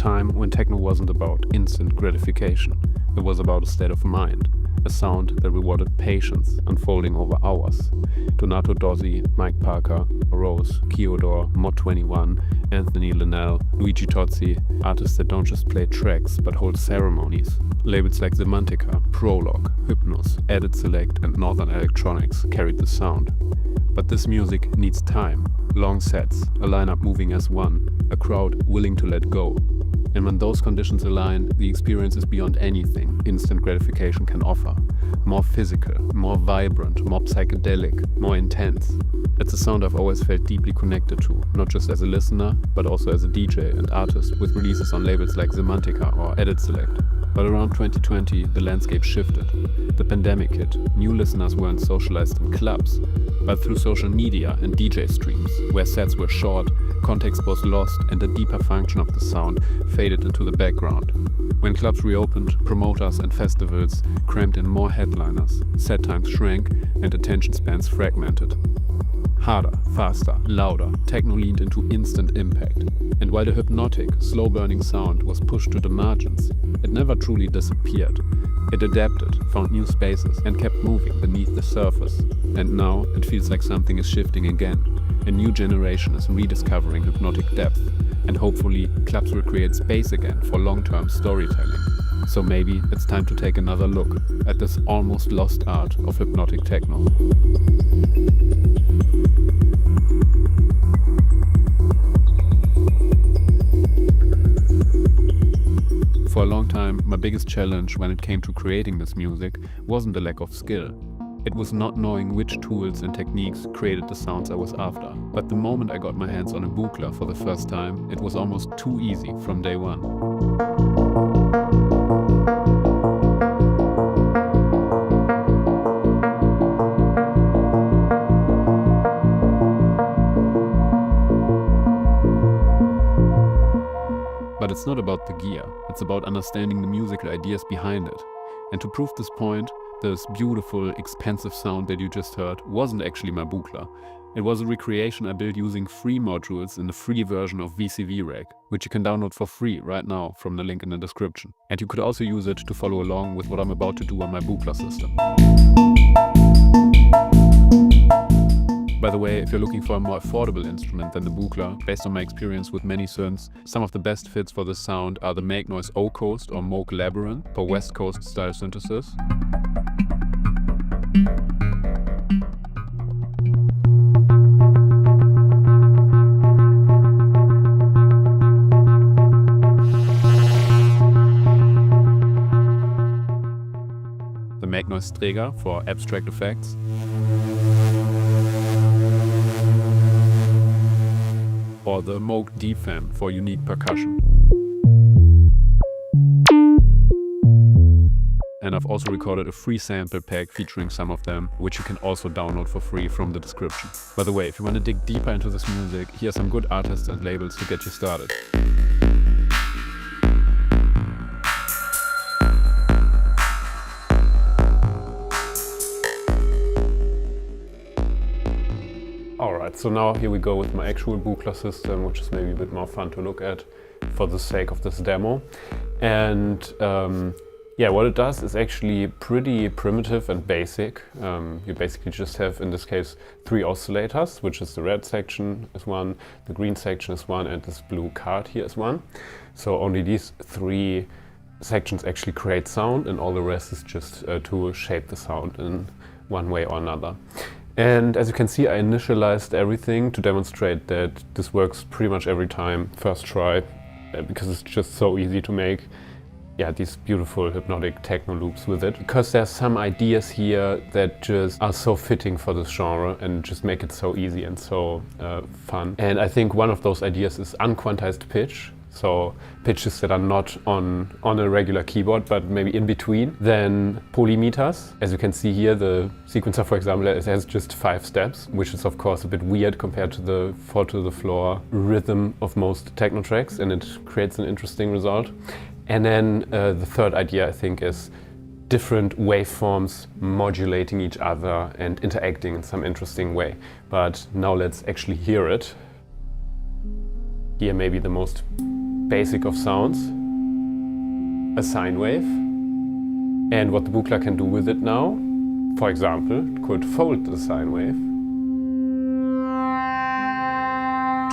time when techno wasn't about instant gratification. It was about a state of mind, a sound that rewarded patience unfolding over hours. Donato Dozzi, Mike Parker, Rose, Kyodor, Mod21, Anthony Linnell, Luigi Tozzi, artists that don't just play tracks but hold ceremonies. Labels like Semantica, Prologue, Hypnos, Edit Select and Northern Electronics carried the sound. But this music needs time, long sets, a lineup moving as one, a crowd willing to let go. And when those conditions align, the experience is beyond anything instant gratification can offer. More physical, more vibrant, more psychedelic, more intense. It's a sound I've always felt deeply connected to, not just as a listener, but also as a DJ and artist with releases on labels like Semantica or Edit Select. But around 2020, the landscape shifted. The pandemic hit, new listeners weren't socialized in clubs, but through social media and DJ streams, where sets were short, context was lost, and the deeper function of the sound faded into the background. When clubs reopened, promoters and festivals crammed in more headliners, set times shrank, and attention spans fragmented. Harder, faster, louder, techno leaned into instant impact. And while the hypnotic, slow-burning sound was pushed to the margins, it never truly disappeared. It adapted, found new spaces, and kept moving beneath the surface. And now it feels like something is shifting again. A new generation is rediscovering hypnotic depth, and hopefully clubs will create space again for long-term storytelling. So maybe it's time to take another look at this almost lost art of hypnotic techno. For a long time, my biggest challenge when it came to creating this music wasn't the lack of skill. It was not knowing which tools and techniques created the sounds I was after. But the moment I got my hands on a buchla for the first time, it was almost too easy from day one. But it's not about the gear, it's about understanding the musical ideas behind it. And to prove this point, this beautiful, expensive sound that you just heard wasn't actually my buchla. It was a recreation I built using free modules in the free version of VCV Rag, which you can download for free right now from the link in the description. And you could also use it to follow along with what I'm about to do on my buchla system. By the way, if you're looking for a more affordable instrument than the buchla, based on my experience with many synths, some of the best fits for this sound are the Make Noise O-Coast or Moog Labyrinth for West Coast style synthesis. The Make Noise Träger for abstract effects. Or the Moog D-Fan for unique percussion. And I've also recorded a free sample pack featuring some of them, which you can also download for free from the description. By the way, if you want to dig deeper into this music, here are some good artists and labels to get you started. Alright, so now here we go with my actual buchla system, which is maybe a bit more fun to look at for the sake of this demo. And yeah, what it does is actually pretty primitive and basic. You basically just have, in this case, 3 oscillators, which is the red section is one, the green section is one, and this blue card here is one. So only these 3 sections actually create sound, and all the rest is just to shape the sound in one way or another. And as you can see, I initialized everything to demonstrate that this works pretty much every time, first try, because it's just so easy to make these beautiful hypnotic techno loops with it. Because there's some ideas here that just are so fitting for this genre and just make it so easy and so fun. And I think one of those ideas is unquantized pitch. So pitches that are not on a regular keyboard, but maybe in between. Then polymeters. As you can see here, the sequencer, for example, it has just 5 steps, which is of course a bit weird compared to the 4 to the floor rhythm of most techno tracks, and it creates an interesting result. And then the third idea, I think, is different waveforms modulating each other and interacting in some interesting way. But now let's actually hear it. Here maybe the most basic of sounds, a sine wave, and what the Buchla can do with it now. For example, it could fold the sine wave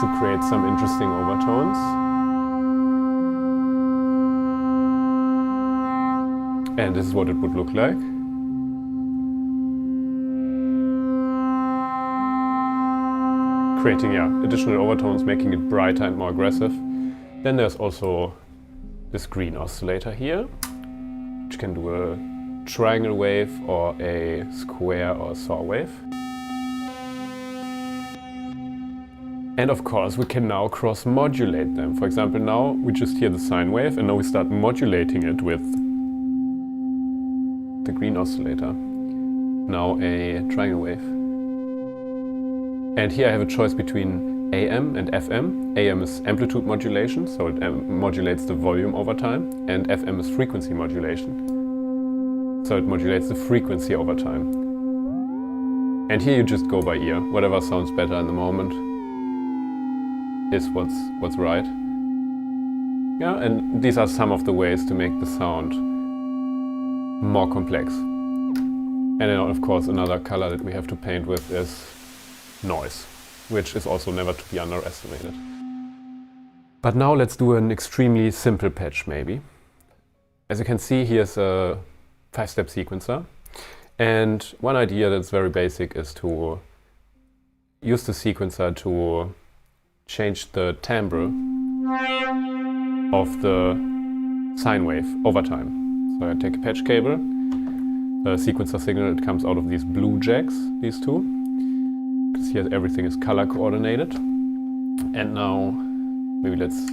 to create some interesting overtones. And this is what it would look like. Creating additional overtones, making it brighter and more aggressive. Then there's also this green oscillator here, which can do a triangle wave or a square or a saw wave. And of course we can now cross-modulate them. For example, now we just hear the sine wave and now we start modulating it with the green oscillator. Now a triangle wave. And here I have a choice between AM and FM. AM is amplitude modulation, so it modulates the volume over time, and FM is frequency modulation. So it modulates the frequency over time. And here you just go by ear. Whatever sounds better in the moment is what's right. Yeah, and these are some of the ways to make the sound more complex. And then of course another color that we have to paint with is noise, which is also never to be underestimated. But now let's do an extremely simple patch maybe. As you can see, here's a 5-step sequencer. And one idea that's very basic is to use the sequencer to change the timbre of the sine wave over time. So I take a patch cable, the sequencer signal, it comes out of these blue jacks, these two. Because here everything is color coordinated. And now maybe let's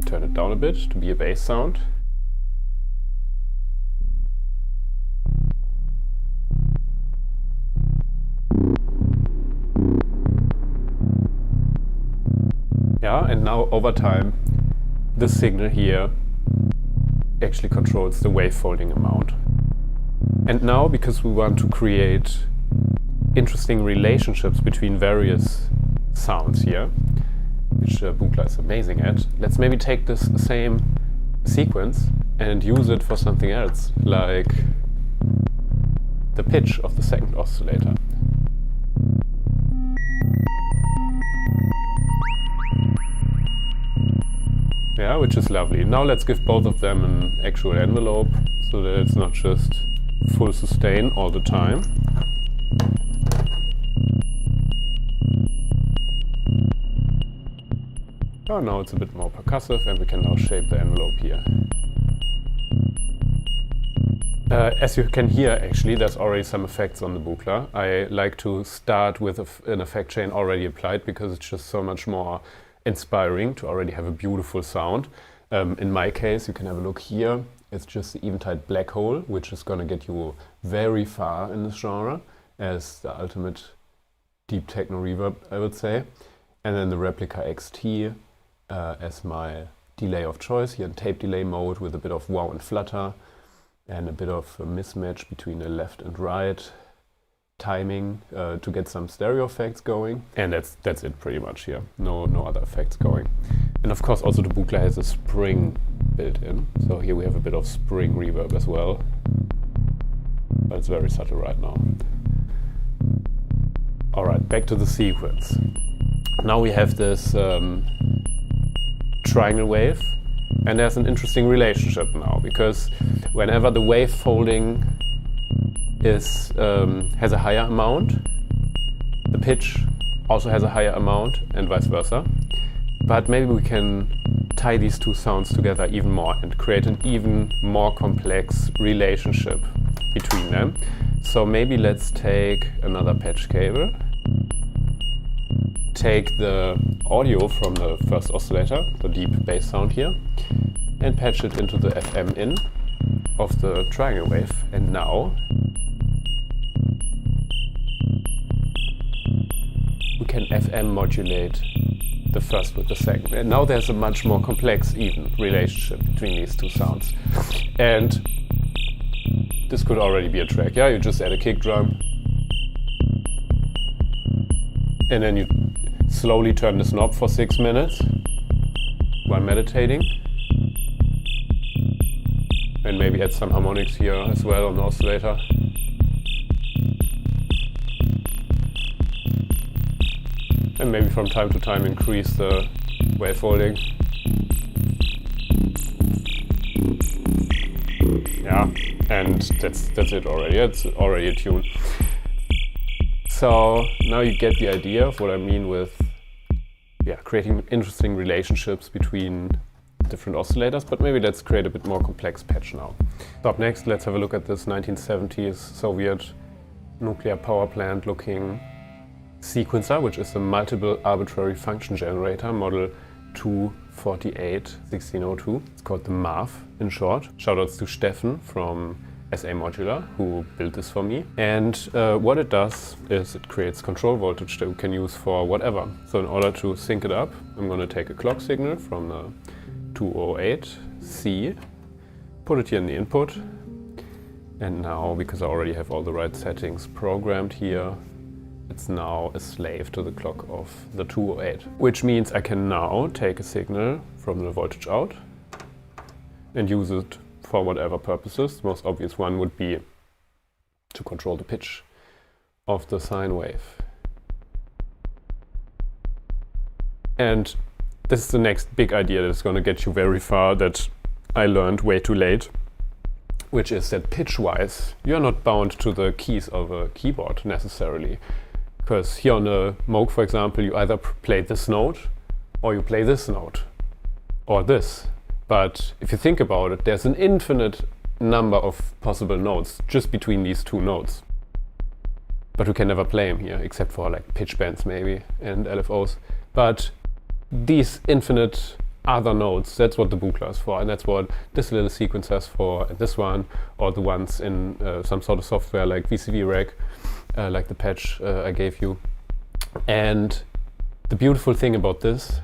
turn it down a bit to be a bass sound. Yeah, and now over time the signal here actually controls the wave folding amount. And now, because we want to create interesting relationships between various sounds here, which Buchla is amazing at, let's maybe take this same sequence and use it for something else, like the pitch of the second oscillator. Yeah, which is lovely. Now let's give both of them an actual envelope so that it's not just full sustain all the time. Oh, now it's a bit more percussive and we can now shape the envelope here. As you can hear, actually, there's already some effects on the Buchla. I like to start with an effect chain already applied because it's just so much more inspiring to already have a beautiful sound. In my case, you can have a look here. It's just the Eventide Black Hole, which is going to get you very far in this genre as the ultimate deep techno reverb, I would say. And then the Replica XT as my delay of choice here in tape delay mode with a bit of wow and flutter and a bit of a mismatch between the left and right timing to get some stereo effects going. And that's it pretty much here. No other effects going. And of course also the Buchla has a spring built in. So here we have a bit of spring reverb as well. But it's very subtle right now. Alright, back to the sequence. Now we have this triangle wave, and there's an interesting relationship now, because whenever the wave folding is has a higher amount, the pitch also has a higher amount, and vice versa. But maybe we can tie these two sounds together even more and create an even more complex relationship between them. So maybe let's take another patch cable, take the audio from the first oscillator, the deep bass sound here, and patch it into the FM in of the triangle wave. And now we can FM modulate the first with the second. And now there's a much more complex even relationship between these two sounds. And this could already be a track. Yeah, you just add a kick drum and then you slowly turn this knob for 6 minutes while meditating. And maybe add some harmonics here as well on the oscillator. And maybe from time to time increase the wavefolding. Yeah, and that's it already. It's already a tune. So now you get the idea of what I mean with creating interesting relationships between different oscillators, but maybe let's create a bit more complex patch now. So up next, let's have a look at this 1970s Soviet nuclear power plant looking sequencer, which is a multiple arbitrary function generator, model 248-1602. It's called the MAV in short. Shoutouts to Steffen from SA Modular, who built this for me. And what it does is it creates control voltage that we can use for whatever. So in order to sync it up, I'm going to take a clock signal from the 208C, put it here in the input. And now, because I already have all the right settings programmed here, it's now a slave to the clock of the 208. Which means I can now take a signal from the voltage out and use it for whatever purposes. The most obvious one would be to control the pitch of the sine wave. And this is the next big idea that's going to get you very far that I learned way too late, which is that pitch-wise, you're not bound to the keys of a keyboard necessarily. Because here on a Moog, for example, you either play this note or you play this note or this. But if you think about it, there's an infinite number of possible notes just between these two notes. But we can never play them here, except for like pitch bends maybe and LFOs. But these infinite other notes, that's what the buchla is for, and that's what this little sequencer is for, and this one, or the ones in some sort of software like VCV Rec, like the patch I gave you. And the beautiful thing about this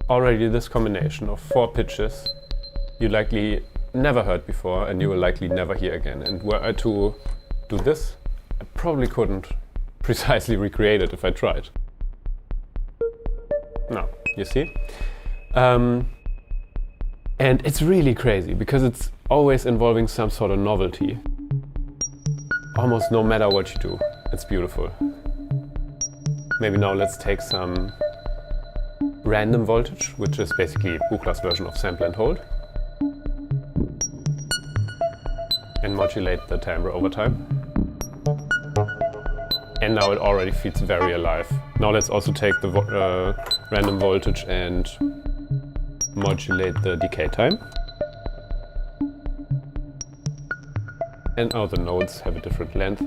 already this combination of 4 pitches you likely never heard before and you will likely never hear again. And were I to do this, I probably couldn't precisely recreate it if I tried. No, you see? And it's really crazy because it's always involving some sort of novelty. Almost no matter what you do, it's beautiful. Maybe now let's take some random voltage, which is basically Buchla's version of sample and hold, and modulate the timbre over time. And now it already feels very alive. Now let's also take the random voltage and modulate the decay time. And now the notes have a different length.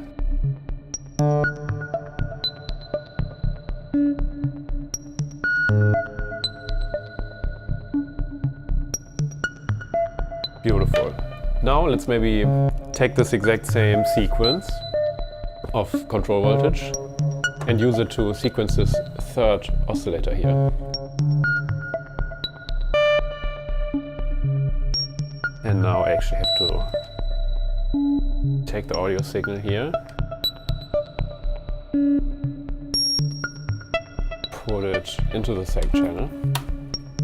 Beautiful. Now let's maybe take this exact same sequence of control voltage and use it to sequence this third oscillator here. And now I actually have to take the audio signal here, put it into the second channel.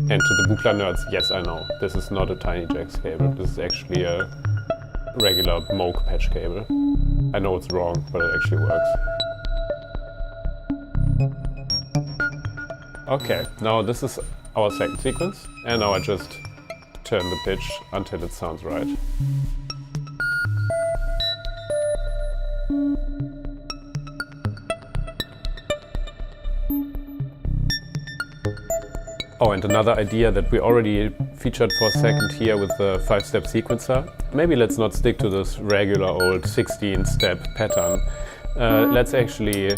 And to the Buchla nerds, yes, I know, this is not a Tiny Jacks cable, this is actually a regular Moog patch cable. I know it's wrong, but it actually works. Okay, now this is our second sequence, and now I just turn the pitch until it sounds right. Oh, and another idea that we already featured for a second here with the 5-step sequencer. Maybe let's not stick to this regular old 16-step pattern. Let's actually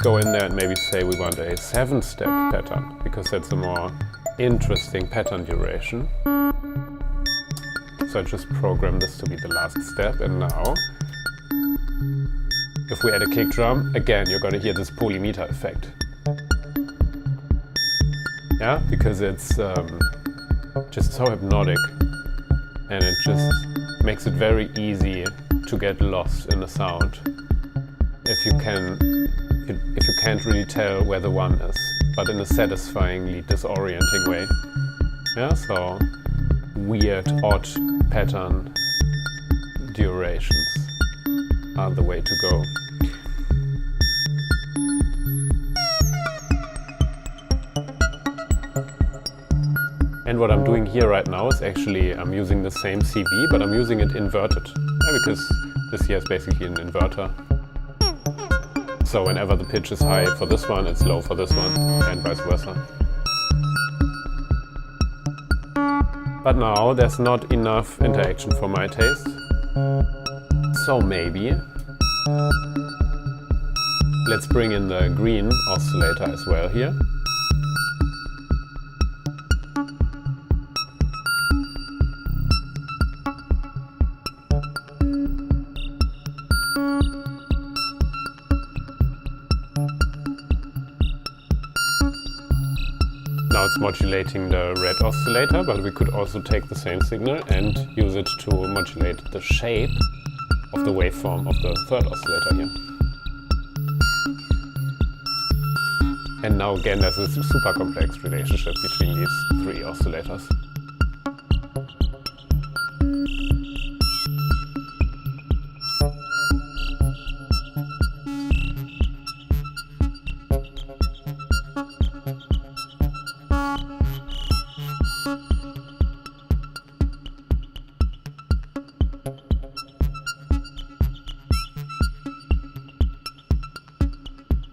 go in there and maybe say we want a 7-step pattern, because that's a more interesting pattern duration. So I just program this to be the last step, and now if we add a kick drum, again you're going to hear this polymeter effect. Yeah, because it's just so hypnotic, and it just makes it very easy to get lost in the sound if if you can't really tell where the one is, but in a satisfyingly disorienting way. Yeah, so weird, odd pattern durations are the way to go. And what I'm doing here right now is actually I'm using the same CV, but I'm using it inverted, because this here is basically an inverter. So whenever the pitch is high for this one, it's low for this one, and vice versa. But now there's not enough interaction for my taste. So maybe let's bring in the green oscillator as well here. Now it's modulating the red oscillator, but we could also take the same signal and use it to modulate the shape of the waveform of the third oscillator here. And now again there's a super complex relationship between these three oscillators.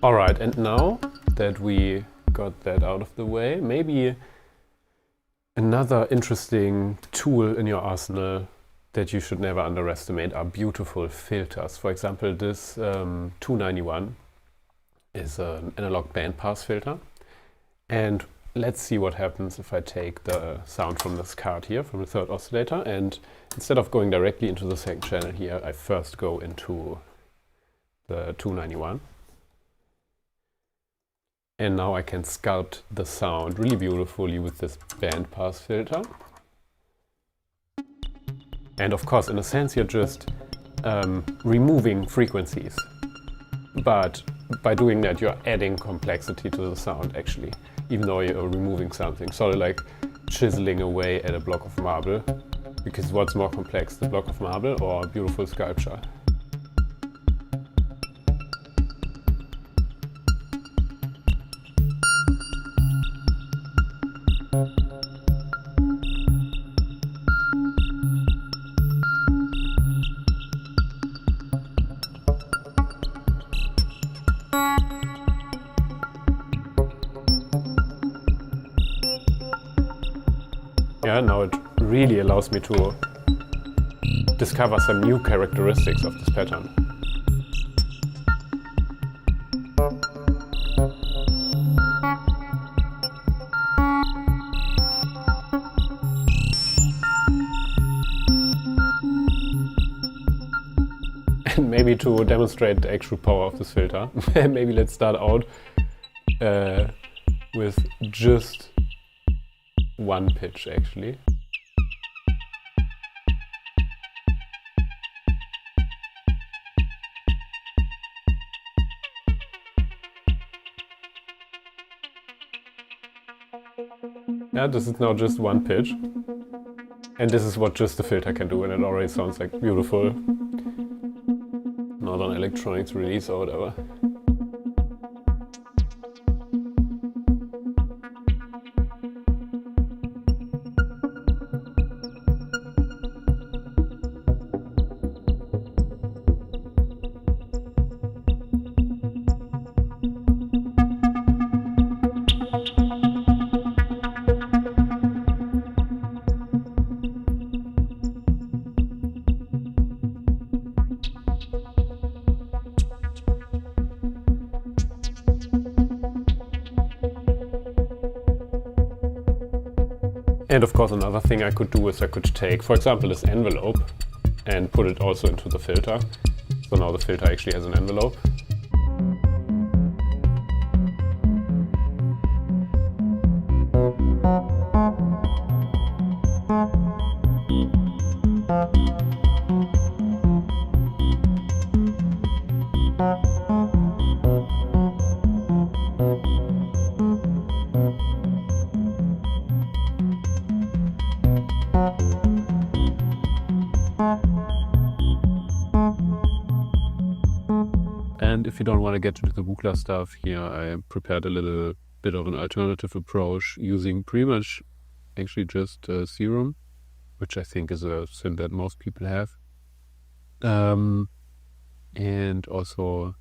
Alright, and now that we got that out of the way, maybe another interesting tool in your arsenal that you should never underestimate are beautiful filters. For example, this 291 is an analog bandpass filter. And let's see what happens if I take the sound from this card here, from the third oscillator, and instead of going directly into the second channel here, I first go into the 291. And now I can sculpt the sound really beautifully with this bandpass filter. And of course, in a sense, you're just removing frequencies. But by doing that, you're adding complexity to the sound, actually, even though you're removing something. Sort of like chiseling away at a block of marble. Because what's more complex, the block of marble or a beautiful sculpture? Yeah, now it really allows me to discover some new characteristics of this pattern. And maybe to demonstrate the actual power of this filter, maybe let's start out with just one pitch, actually. Yeah, this is now just one pitch. And this is what just the filter can do, and it already sounds like beautiful Northern Electronics release or whatever. And of course, another thing I could do is I could take, for example, this envelope and put it also into the filter. So now the filter actually has an envelope. And if you don't want to get into the Buchla stuff, here I prepared a little bit of an alternative approach using pretty much actually just Serum, which I think is a synth that most people have. And also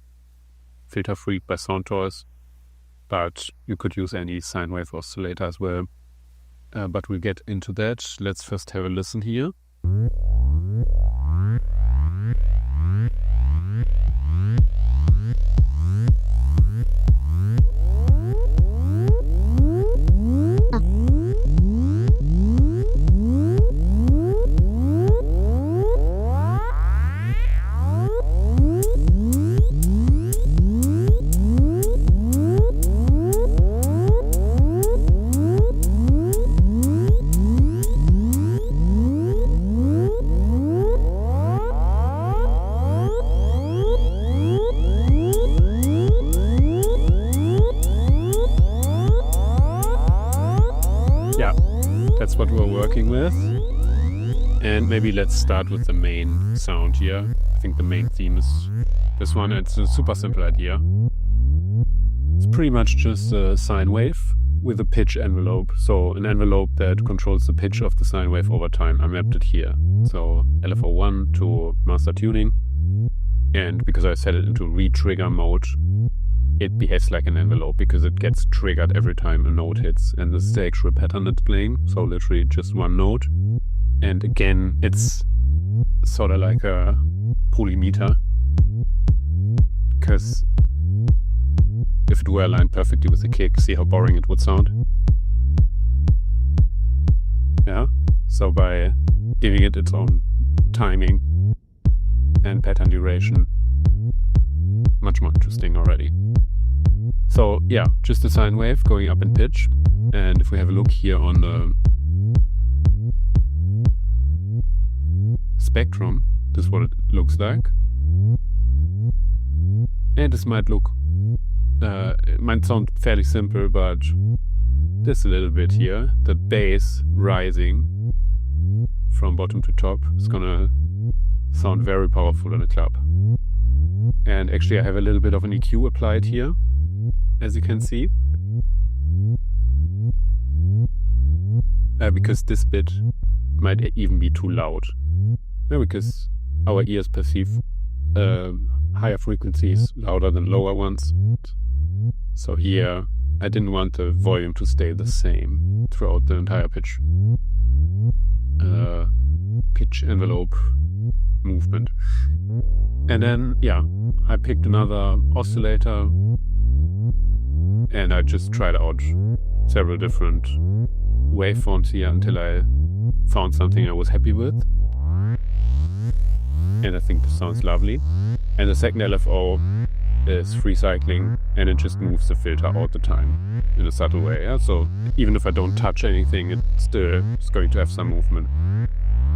Filter Freak by Soundtoys, but you could use any sine wave oscillator as well. But we'll get into that. Let's first have a listen here. That's what we're working with. And maybe let's start with the main sound here. I think the main theme is this one. It's a super simple idea. It's pretty much just a sine wave with a pitch envelope. So an envelope that controls the pitch of the sine wave over time. I mapped it here. So LFO1 to master tuning. And because I set it into re-trigger mode, it behaves like an envelope because it gets triggered every time a note hits, and this is the actual pattern it's playing, so literally just one note. And again, it's sort of like a polymeter, because if it were aligned perfectly with the kick, see how boring it would sound? Yeah, so by giving it its own timing and pattern duration, much more interesting already. So yeah, just a sine wave going up in pitch. And if we have a look here on the spectrum, this is what it looks like. And this might look, it might sound fairly simple, but this a little bit here, the bass rising from bottom to top is gonna sound very powerful in a club. And actually I have a little bit of an EQ applied here, as you can see. Because this bit might even be too loud. Because our ears perceive higher frequencies louder than lower ones. So here I didn't want the volume to stay the same throughout the entire pitch envelope movement. And then, yeah, I picked another oscillator and I just tried out several different waveforms here until I found something I was happy with. And I think this sounds lovely. And the second LFO is free cycling, and it just moves the filter all the time in a subtle way. Yeah? So even if I don't touch anything, it still is going to have some movement.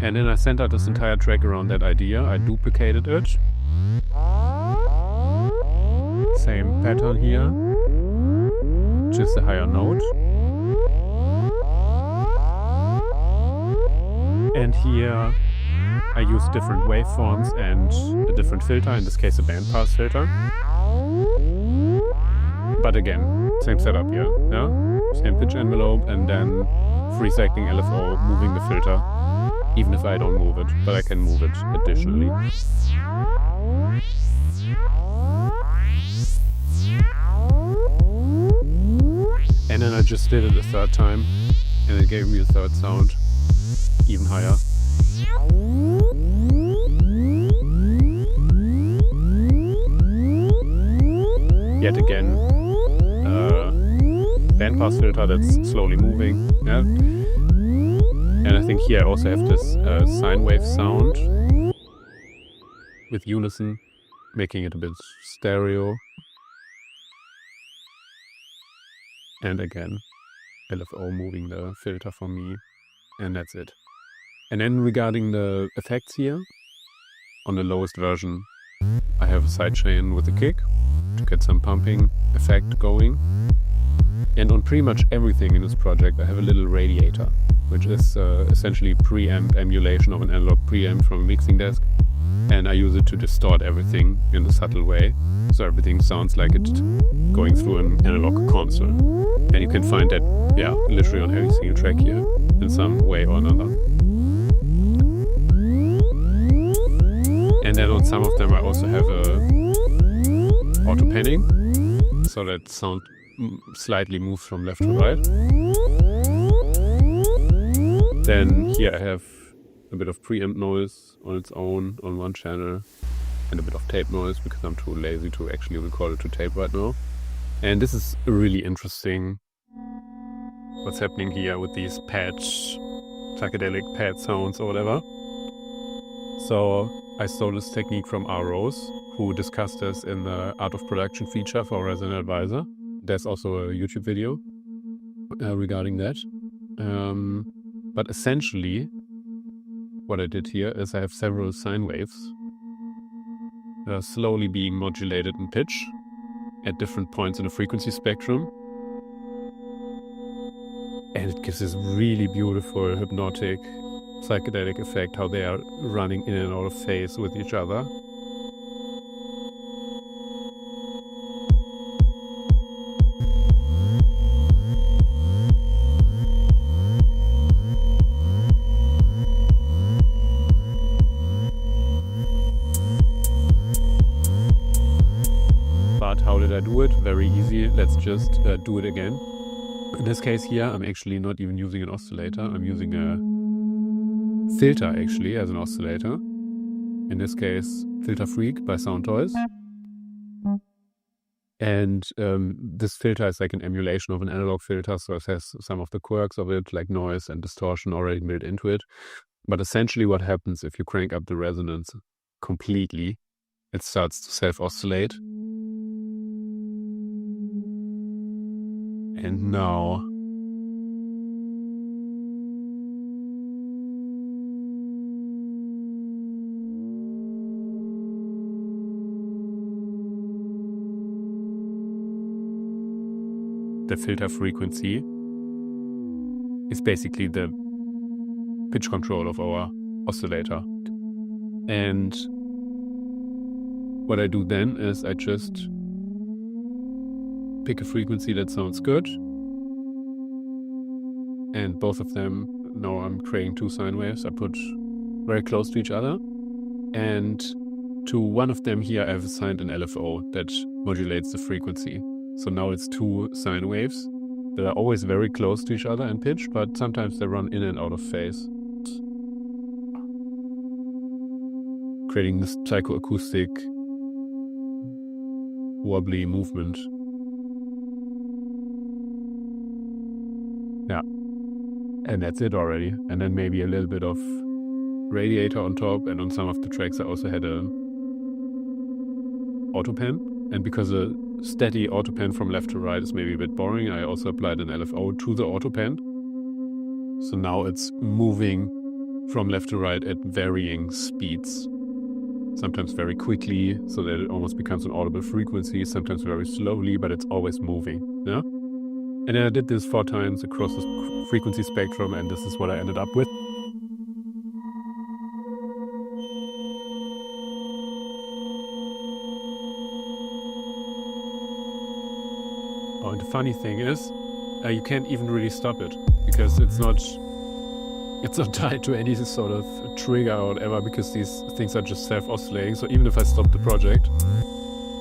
And then I sent out this entire track around that idea. I duplicated it. Same pattern here, just a higher note. And here I use different waveforms and a different filter, in this case a bandpass filter. But again, same setup here, yeah? Same pitch envelope and then free cycling LFO, moving the filter, even if I don't move it, but I can move it additionally. And then I just did it a third time, and it gave me a third sound, even higher. Yet again, bandpass filter that's slowly moving. Yeah? And I think here I also have this sine wave sound with unison, making it a bit stereo. And again, LFO moving the filter for me, and that's it. And then regarding the effects here, on the lowest version, I have a sidechain with a kick to get some pumping effect going. And on pretty much everything in this project, I have a little radiator, which is essentially preamp emulation of an analog preamp from a mixing desk. And I use it to distort everything in a subtle way, so everything sounds like it's going through an analog console. And you can find that, yeah, literally on every single track here in some way or another. And then on some of them I also have a auto panning, so that sound slightly moves from left to right. Then here I have a bit of preamp noise on its own on one channel, and a bit of tape noise because I'm too lazy to actually record it to tape right now. And this is really interesting what's happening here with these psychedelic pad sounds or whatever. So I stole this technique from R. Rose, who discussed this in the Art of Production feature for Resident Advisor. There's also a YouTube video regarding that. But essentially, what I did here is I have several sine waves slowly being modulated in pitch at different points in the frequency spectrum. And it gives this really beautiful hypnotic psychedelic effect, how they are running in and out of phase with each other. But how did I do it? Very easy. Let's just do it again. In this case here, I'm actually not even using an oscillator. I'm using a filter actually as an oscillator. In this case, Filter Freak by Sound Toys. And this filter is like an emulation of an analog filter, so it has some of the quirks of it, like noise and distortion already built into it. But essentially what happens if you crank up the resonance completely, it starts to self-oscillate. And now the filter frequency is basically the pitch control of our oscillator. And what I do then is I just pick a frequency that sounds good, and both of them, now I'm creating two sine waves, I put very close to each other, and to one of them here I have assigned an LFO that modulates the frequency. So now it's two sine waves that are always very close to each other in pitch, but sometimes they run in and out of phase, creating this psychoacoustic wobbly movement. Yeah, and that's it already. And then maybe a little bit of radiator on top, and on some of the tracks I also had a auto pan. And because a steady auto pan from left to right is maybe a bit boring, I also applied an LFO to the auto pan. So now it's moving from left to right at varying speeds. Sometimes very quickly, so that it almost becomes an audible frequency, sometimes very slowly, but it's always moving. Yeah? And then I did this 4 times across the frequency spectrum, and this is what I ended up with. Oh, and the funny thing is, you can't even really stop it, because it's not tied to any sort of trigger or whatever, because these things are just self-oscillating. So even if I stop the project,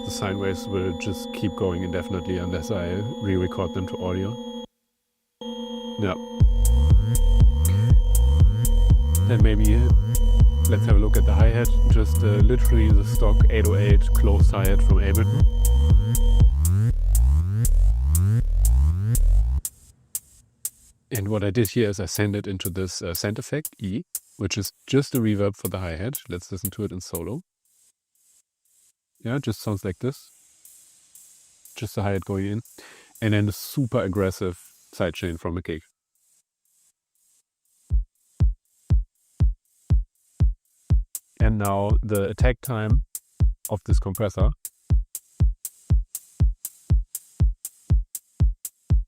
the sine waves will just keep going indefinitely unless I re-record them to audio. Yeah. Then maybe let's have a look at the hi-hat. Just literally the stock 808 closed hi-hat from Ableton. And what I did here is I send it into this send effect, E, which is just a reverb for the hi-hat. Let's listen to it in solo. Yeah, it just sounds like this. Just the hi-hat going in. And then a super aggressive sidechain from a kick. And now the attack time of this compressor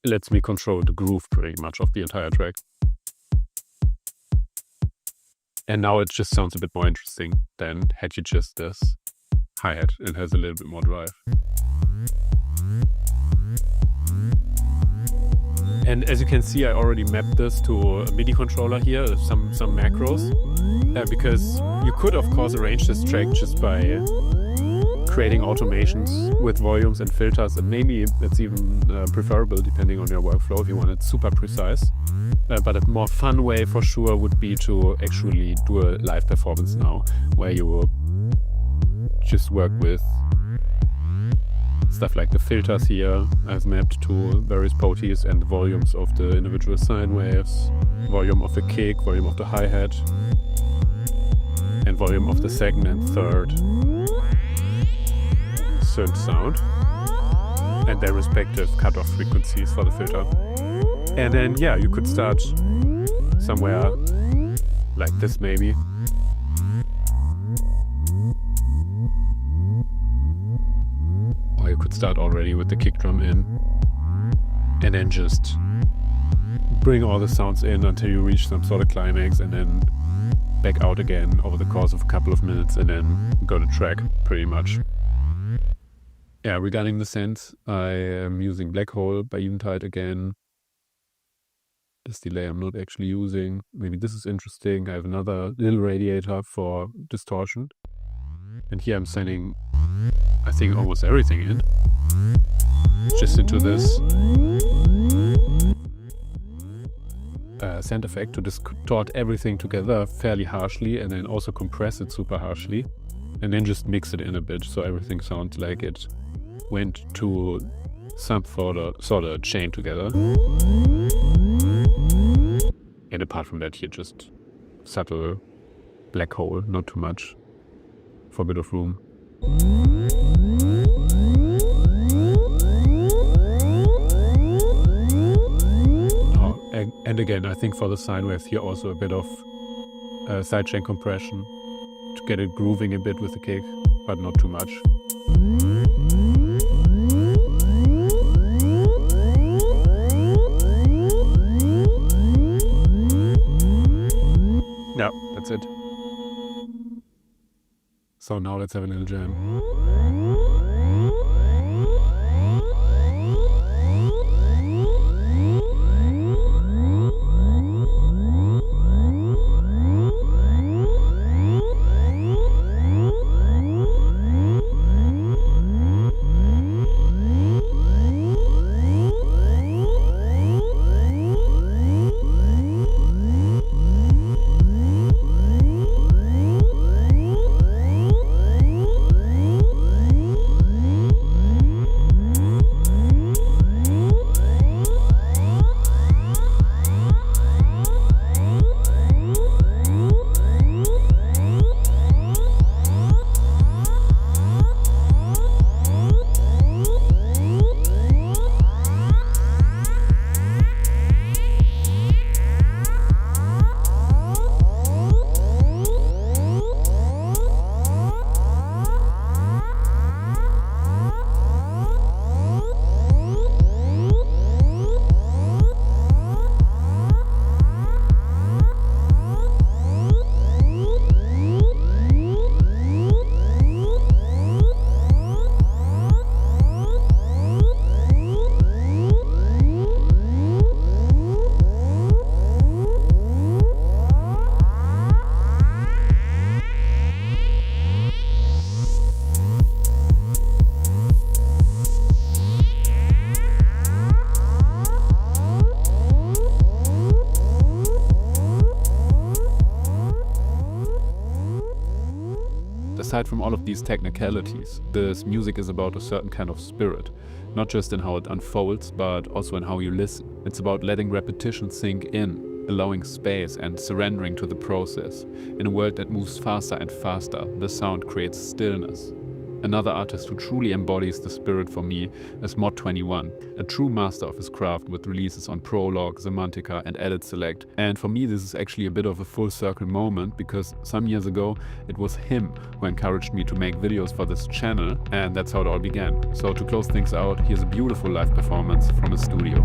lets me control the groove pretty much of the entire track. And now it just sounds a bit more interesting than had you just this hi-hat. It has a little bit more drive. And as you can see, I already mapped this to a MIDI controller here, some macros, because you could of course arrange this track just by creating automations with volumes and filters, and maybe that's even preferable depending on your workflow if you want it super precise. But a more fun way for sure would be to actually do a live performance now, where you just work with stuff like the filters here I've mapped to various poties and the volumes of the individual sine waves, volume of the kick, volume of the hi-hat, and volume of the second and third synth sound, and their respective cutoff frequencies for the filter. And then yeah, you could start somewhere like this maybe. Or you could start already with the kick drum in, and then just bring all the sounds in until you reach some sort of climax, and then back out again over the course of a couple of minutes, and then go to track pretty much. Yeah, regarding the synths, I am using Black Hole by Eventide again. This delay I'm not actually using. Maybe this is interesting. I have another little radiator for distortion. And here I'm sending, I think, almost everything in. Just into this send effect to distort everything together fairly harshly, and then also compress it super harshly. And then just mix it in a bit so everything sounds like it went to some sort of chain together. And apart from that, here just subtle Black Hole, not too much, for a bit of room. And again, I think for the sine waves here also a bit of sidechain compression to get it grooving a bit with the kick, but not too much. Yeah, that's it. So now let's have a little jam. Aside from all of these technicalities, this music is about a certain kind of spirit, not just in how it unfolds, but also in how you listen. It's about letting repetition sink in, allowing space and surrendering to the process. In a world that moves faster and faster, the sound creates stillness. Another artist who truly embodies the spirit for me is Mod21, a true master of his craft with releases on Prologue, Semantica and Edit Select. And for me this is actually a bit of a full circle moment, because some years ago it was him who encouraged me to make videos for this channel, and that's how it all began. So to close things out, here's a beautiful live performance from his studio.